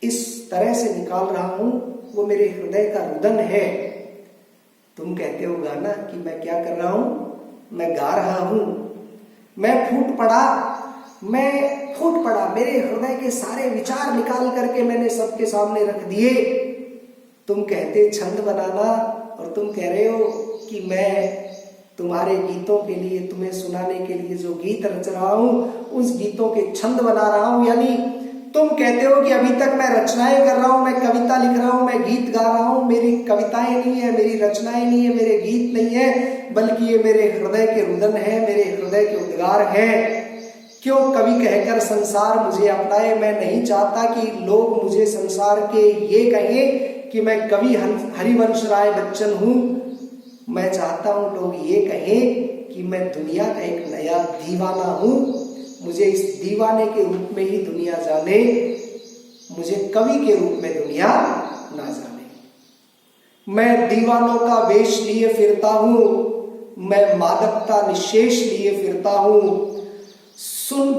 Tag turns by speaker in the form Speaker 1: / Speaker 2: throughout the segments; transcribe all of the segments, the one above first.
Speaker 1: इस तरह से निकाल रहा हूं वो मेरे हृदय का रुदन है। तुम कहते हो गाना कि मैं क्या कर रहा हूं, मैं गा रहा हूं। मैं फूट पड़ा, मेरे हृदय के सारे विचार निकाल करके मैंने सबके सामने रख दिए। तुम कहते छंद बनाना और तुम कह रहे हो कि मैं तुम्हारे गीतों के लिए, तुम्हें सुनाने के लिए जो गीत रच रहा हूं उस गीतों के छंद बना रहा हूं। यानी तुम कहते हो कि अभी तक मैं रचनाएं कर रहा हूं, मैं कविता लिख रहा हूं, मैं गीत गा रहा हूं। मेरी कविताएं नहीं है, मेरी रचनाएं नहीं है, मेरे गीत नहीं है, बल्कि ये मेरे हृदय के रुदन है, मेरे हृदय के उद्गार है। क्यों कवि कहकर संसार मुझे अपनाए। मैं नहीं चाहता कि लोग मुझे संसार के ये कहें कि मैं कवि हरिवंश राय बच्चन हूं। मैं चाहता हूं लोग ये कहें कि मैं दुनिया का एक नया दीवाना हूं। मुझे इस दीवाने के रूप में ही दुनिया जाने, मुझे कवि के रूप में दुनिया ना जाने। मैं दीवानों का वेश लिए फिरता हूं, मैं मादकता निशेष लिए फिरता हूं।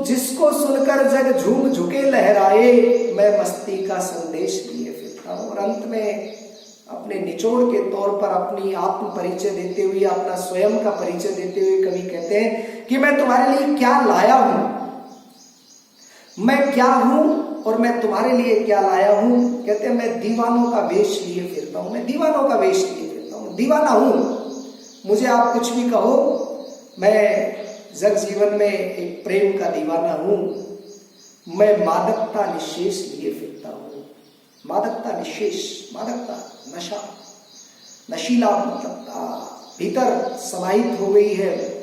Speaker 1: जिसको सुनकर जग झूम झुके लहराए, मैं मस्ती का संदेश लिए फिरता हूं। और अंत में अपने निचोड़ के तौर पर अपनी आत्म परिचय देते हुए, अपना स्वयं का परिचय देते हुए कवि कहते हैं कि मैं तुम्हारे लिए क्या लाया हूं, मैं क्या हूं और मैं तुम्हारे लिए क्या लाया हूं। कहते हैं मैं दीवानों का वेश लिए फिरता हूं, मैं दीवानों का वेश लिए फिरता हूं, दीवाना हूं। मुझे आप कुछ भी कहो, मैं जग जीवन में एक प्रेम का दीवाना हूं। मैं मादकता निशेष लिए फिरता हूं। मादकता निशेष, मादकता नशा, नशीला मतलब भीतर समाहित हो गई है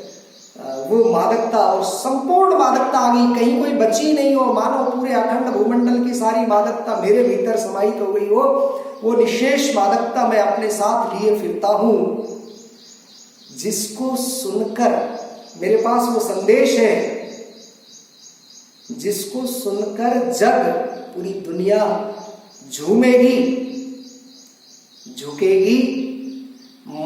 Speaker 1: वो मादकता, और संपूर्ण मादकता आ गई, कहीं कोई बची नहीं हो। मानो पूरे अखंड भूमंडल की सारी मादकता मेरे भीतर समाहित हो गई हो। वो निशेष मादकता मैं अपने साथ लिए फिरता हूं। जिसको सुनकर, मेरे पास वो संदेश है, जिसको सुनकर जग, पूरी दुनिया झूमेगी, झुकेगी,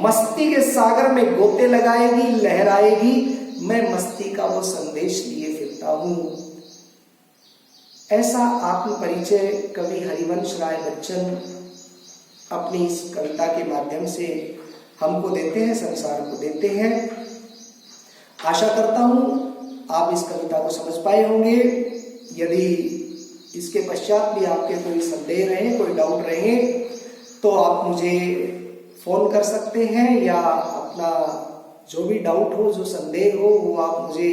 Speaker 1: मस्ती के सागर में गोते लगाएगी, लहराएगी। मैं मस्ती का वो संदेश लिए फिरता हूं। ऐसा आत्म परिचय कवि हरिवंश राय बच्चन अपनी इस कविता के माध्यम से हमको देते हैं, संसार को देते हैं। आशा करता हूं आप इस कविता को समझ पाए होंगे। यदि इसके पश्चात भी आपके कोई संदेह रहे, कोई डाउट रहे, तो आप मुझे फोन कर सकते हैं, या अपना जो भी डाउट हो, जो संदेह हो, वो आप मुझे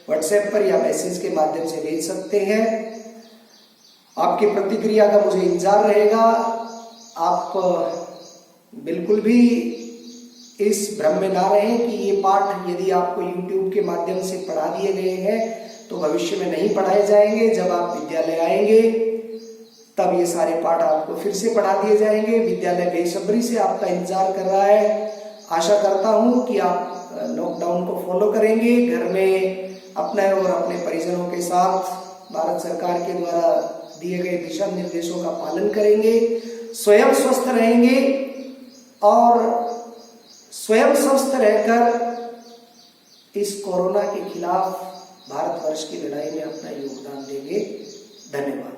Speaker 1: व्हाट्सएप पर या मैसेज के माध्यम से भेज सकते हैं। आपकी प्रतिक्रिया का मुझे इंतजार रहेगा। आप बिल्कुल भी इस भ्रम में ना रहें कि ये पाठ यदि आपको YouTube के माध्यम से पढ़ा दिए गए हैं तो भविष्य में नहीं पढ़ाए जाएंगे। जब आप विद्यालय आएंगे तब ये सारे पाठ आपको फिर से पढ़ा दिए जाएंगे। विद्यालय बेसब्री से आपका इंतजार कर रहा है। आशा करता हूं कि आप लॉकडाउन को फॉलो करेंगे, घर में अपने और अपने परिजनों के साथ भारत सरकार के द्वारा दिए गए दिशा निर्देशों का पालन करेंगे, स्वयं स्वस्थ रहेंगे और स्वयं स्वस्थ रहकर इस कोरोना के खिलाफ भारतवर्ष की लड़ाई में अपना योगदान देंगे। धन्यवाद।